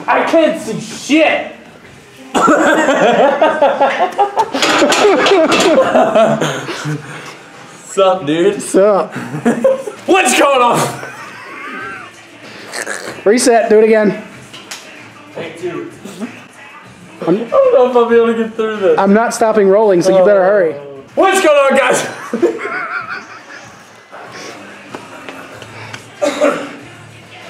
I can't see shit! What's up, dude? What's up? What's going on? Reset, do it again. Take two. I don't know if I'll be able to get through this. I'm not stopping rolling, so you better hurry. What's going on, guys?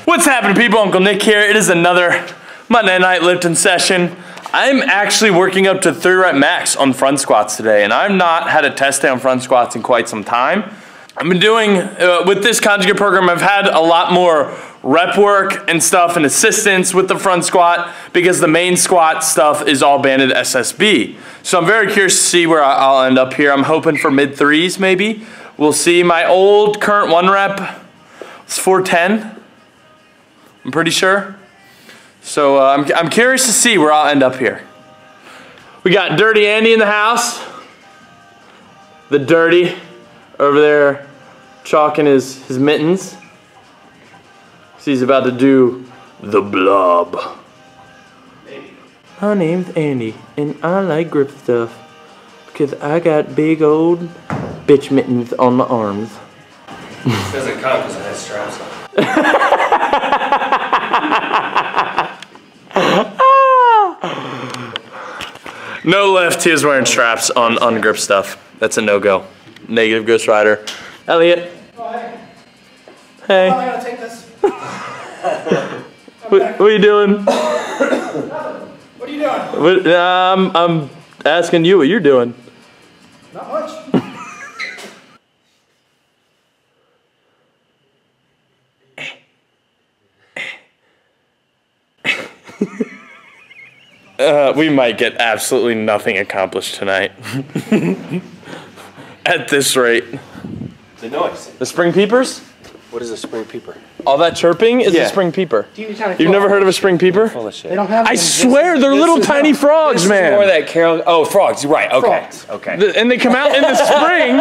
What's happening, people? Uncle Nick here. It is another Monday night lifting session. I'm actually working up to 3 rep max on front squats today, and I've not had a test day on front squats in quite some time. I've been doing, with this conjugate program, I've had a lot more rep work and stuff and assistance with the front squat because the main squat stuff is all banded SSB. So I'm very curious to see where I'll end up here. I'm hoping for mid 3s maybe. We'll see. My old current 1 rep is 410. I'm pretty sure. So I'm curious to see where I'll end up here. We got DiRTY Andy in the house. The Dirty over there chalking his mittens. So he's about to do the blob. My name's Andy and I like grip stuff because I got big old bitch mittens on my arms. This doesn't count because it has straps on. No lift, he was wearing straps on grip stuff. That's a no-go. Negative Ghost Rider. Elliot. Oh, hey. Hey. Oh, I gotta take this. What are you doing? What are you doing? I'm asking you what you're doing. Not much. We might get absolutely nothing accomplished tonight. At this rate. The noise. The spring peepers? What is a spring peeper? All that chirping is a spring peeper. You've never heard of a spring peeper? Full of shit. They don't have. I swear they're little tiny frogs, man. More that Carol. Oh, frogs. You're right. Okay. Frogs. Okay. And they come out in the spring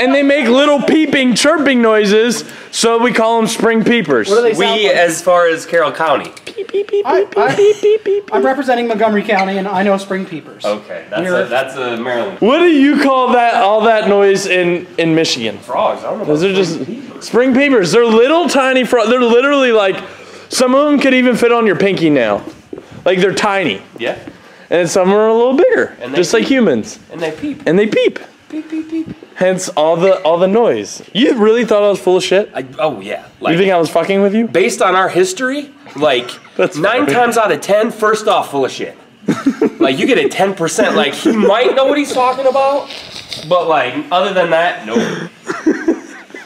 and they make little peeping, chirping noises, so we call them spring peepers. What do they sound like? As far as Carroll County. Beep, beep, beep, beep, beep, beep, beep, beep. I'm representing Montgomery County, and I know spring peepers. Okay. That's a Maryland. What do you call all that noise in Michigan? Frogs. I don't know. Those are just spring peepers. They're little tiny frogs. They're literally like, some of them could even fit on your pinky nail. Like they're tiny. Yeah. And some are a little bigger, and just like humans. And they peep. And they peep. Peep, peep, peep. Hence all the noise. You really thought I was full of shit? Oh yeah. Like, You think I was fucking with you? based on our history, like That's 9 fair. times out of 10, first off, full of shit. Like you get a 10%. Like he might know what he's talking about, but like other than that, nope.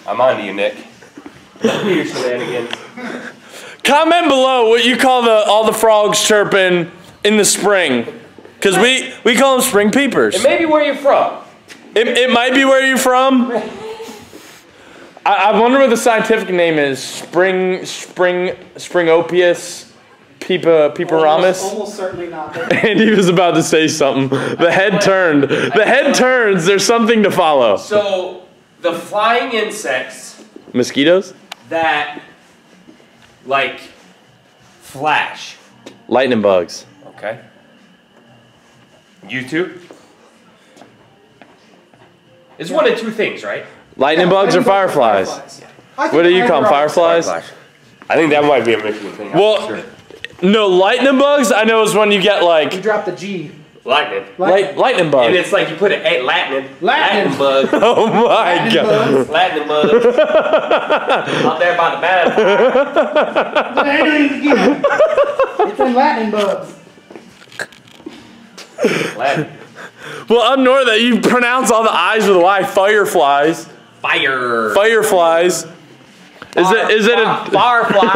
I'm on to you, Nick. Your shenanigans. Comment below what you call all the frogs chirping in the spring. Because we call them spring peepers. It may be where you're from. It might be where you're from. I wonder what the scientific name is. Springopius peeperamus. Almost certainly not. And he was about to say something. The head turned. The head turns. There's something to follow. So the flying insects Mosquitoes? that like flash. Lightning bugs. Okay. You too? It's one of two things, right? Lightning bugs or fireflies? What do you call them? Fireflies? I think that might be a Michigan thing. Well, no, lightning bugs I know is when you get You like dropped the G. Lightning. lightning bug. And it's like you put it at Latin Latin. bug. Oh my god. Latin bug. Out there by the band. It's in Latin bugs. Latin. Well, up north that you pronounce all the I's with a Y. Fireflies. Fire. Fireflies. Is it a firefly?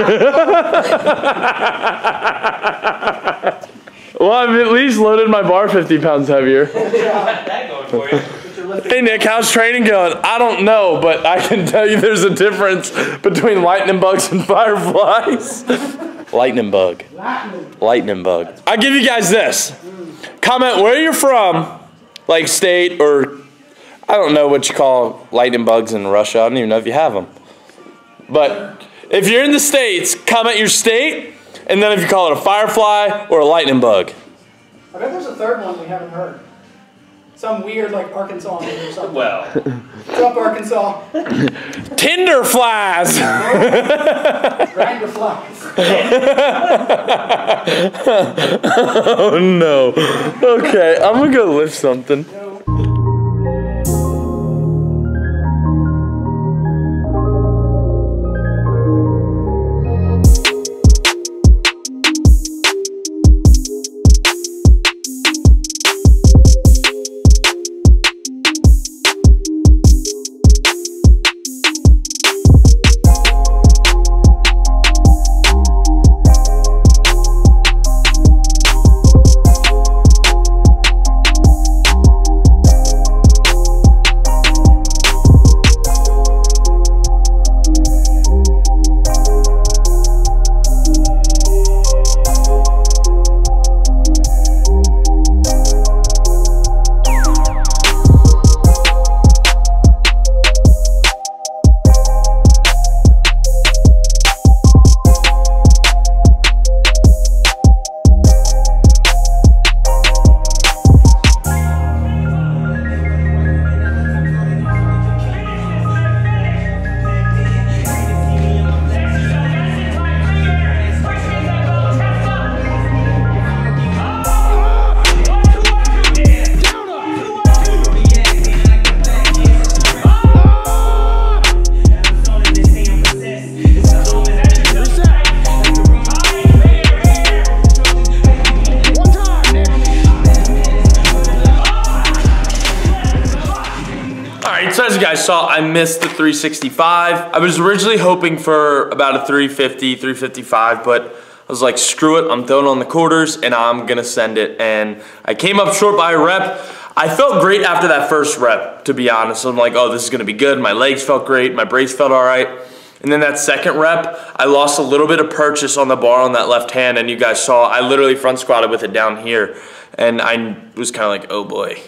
Well, I've at least loaded my bar 50 pounds heavier. That going for you. Hey Nick, how's training going? I don't know, but I can tell you there's a difference between lightning bugs and fireflies. Lightning bug. Lightning bug. I'll give you guys this. Comment where you're from like state, or I don't know what you call lightning bugs in Russia. I don't even know if you have them. But if you're in the States, comment your state, and then if you call it a firefly or a lightning bug. I bet there's a third one we haven't heard. Some weird, like, Arkansas name or something. Well. What's up, Arkansas? Tinder flies. Grinder flies. Oh no. Okay, I'm gonna go lift something. So as you guys saw, I missed the 365. I was originally hoping for about a 350, 355, but I was like, screw it, I'm throwing on the quarters and I'm gonna send it. And I came up short by a rep. I felt great after that first rep, to be honest. I'm like, oh, this is gonna be good. My legs felt great, my brace felt all right. And then that second rep, I lost a little bit of purchase on the bar on that left hand, and you guys saw, I literally front squatted with it down here. And I was kind of like, oh boy.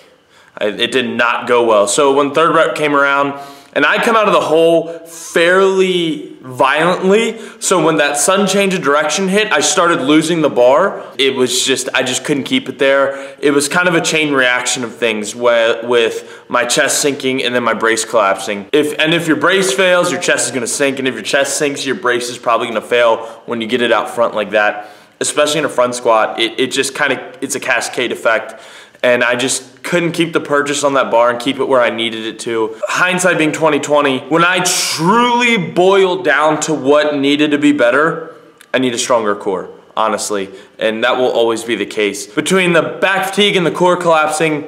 It did not go well. So when third rep came around, and I come out of the hole fairly violently, so when that sudden change of direction hit, I started losing the bar. It was just, I just couldn't keep it there. It was kind of a chain reaction of things with my chest sinking and then my brace collapsing. If your brace fails, your chest is gonna sink, and if your chest sinks, your brace is probably gonna fail when you get it out front like that. Especially in a front squat, it just kind of, it's a cascade effect. And I just couldn't keep the purchase on that bar and keep it where I needed it to. Hindsight being 2020, when I truly boiled down to what needed to be better, I need a stronger core, honestly. And that will always be the case. Between the back fatigue and the core collapsing,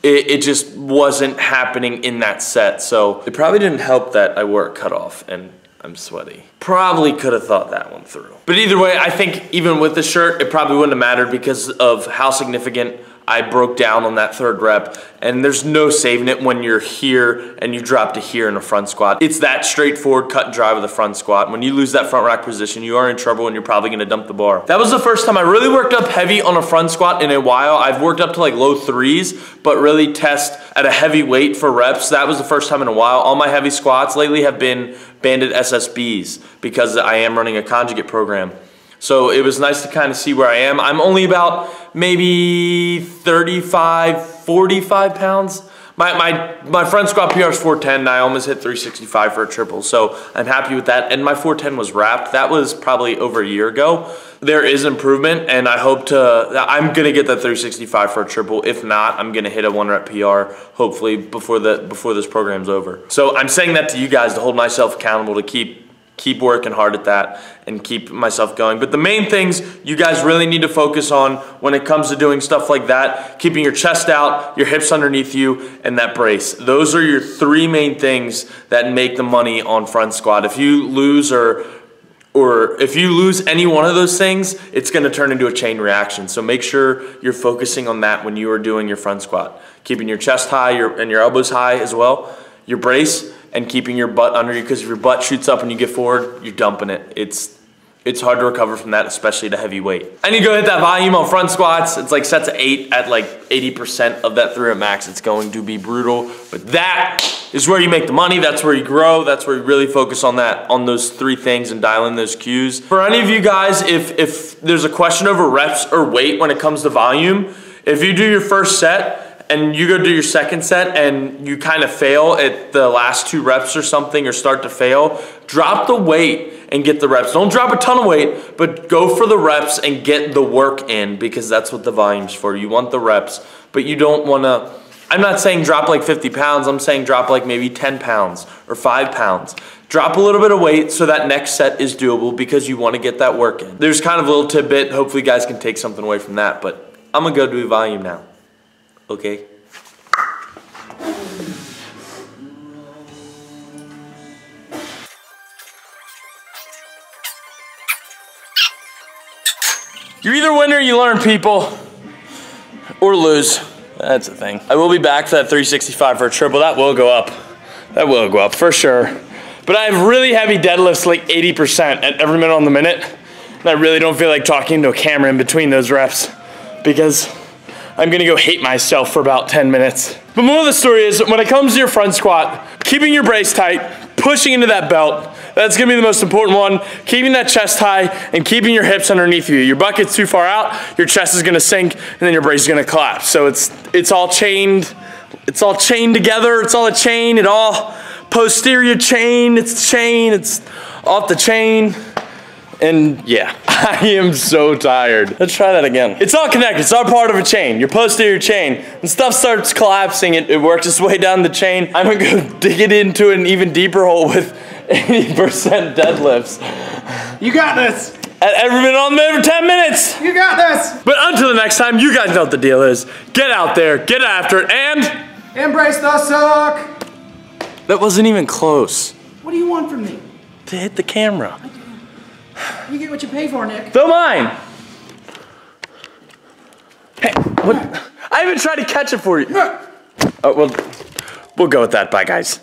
it just wasn't happening in that set. So it probably didn't help that I wore a cutoff and I'm sweaty. Probably could have thought that one through. But either way, I think even with the shirt, it probably wouldn't have mattered because of how significant I broke down on that third rep, and there's no saving it when you're here and you drop to here in a front squat. It's that straightforward cut and dry with a front squat. When you lose that front rack position, you are in trouble and you're probably gonna dump the bar. That was the first time I really worked up heavy on a front squat in a while. I've worked up to like low threes, but really test at a heavy weight for reps. That was the first time in a while. All my heavy squats lately have been banded SSBs because I am running a conjugate program. So it was nice to kind of see where I am. I'm only about maybe 35, 45 pounds. My front squat PR is 410, and I almost hit 365 for a triple. So I'm happy with that. And my 410 was wrapped. That was probably over a year ago. There is improvement, and I hope I'm gonna get that 365 for a triple. If not, I'm gonna hit a 1-rep PR, hopefully before this program's over. So I'm saying that to you guys to hold myself accountable, to keep working hard at that and keep myself going. But the main things you guys really need to focus on when it comes to doing stuff like that, keeping your chest out, your hips underneath you, and that brace. Those are your three main things that make the money on front squat. If you lose or if you lose any one of those things, it's gonna turn into a chain reaction. So make sure you're focusing on that when you are doing your front squat. Keeping your chest high and your elbows high as well, your brace, and keeping your butt under you, because if your butt shoots up and you get forward, you're dumping it. It's it's hard to recover from that, especially at a heavy weight. I need to go hit that volume on front squats. It's like set to 8 at like 80% of that 3 rep max. It's going to be brutal, but that is where you make the money. That's where you grow. That's where you really focus on that, on those 3 things and dial in those cues. For any of you guys, if there's a question over reps or weight when it comes to volume, if you do your first set and you go do your second set and you kind of fail at the last 2 reps or something, or start to fail, drop the weight and get the reps. Don't drop a ton of weight, but go for the reps and get the work in, because that's what the volume's for. You want the reps, but you don't want to, I'm not saying drop like 50 pounds, I'm saying drop like maybe 10 pounds or 5 pounds. Drop a little bit of weight so that next set is doable, because you want to get that work in. There's kind of a little tidbit, hopefully you guys can take something away from that, but I'm gonna go do volume now, okay? You either win or you learn, people, or lose. That's the thing. I will be back for that 365 for a triple. That will go up. That will go up for sure. But I have really heavy deadlifts, like 80% at every minute on the minute. And I really don't feel like talking to a camera in between those reps, because I'm gonna go hate myself for about 10 minutes. But more of the story is, when it comes to your front squat, keeping your brace tight, pushing into that belt, that's gonna be the most important one. Keeping that chest high and keeping your hips underneath you. Your butt gets too far out, your chest is gonna sink, and then your brace is gonna collapse. So it's all chained. It's all chained together. It's all a chain. It all posterior chain. It's chain. It's off the chain. And yeah, I am so tired. Let's try that again. It's all connected. It's all part of a chain. Your posterior chain. When stuff starts collapsing, it works its way down the chain. I'm gonna go dig it into an even deeper hole with 80% deadlifts. You got this. At every minute on the minute for 10 minutes. You got this. But until the next time, you guys know what the deal is. Get out there, get after it, and embrace the suck. that wasn't even close. What do you want from me? To hit the camera. You get what you pay for, Nick. Fill mine. Hey, what? I haven't tried to catch it for you. Oh, well, we'll go with that. Bye, guys.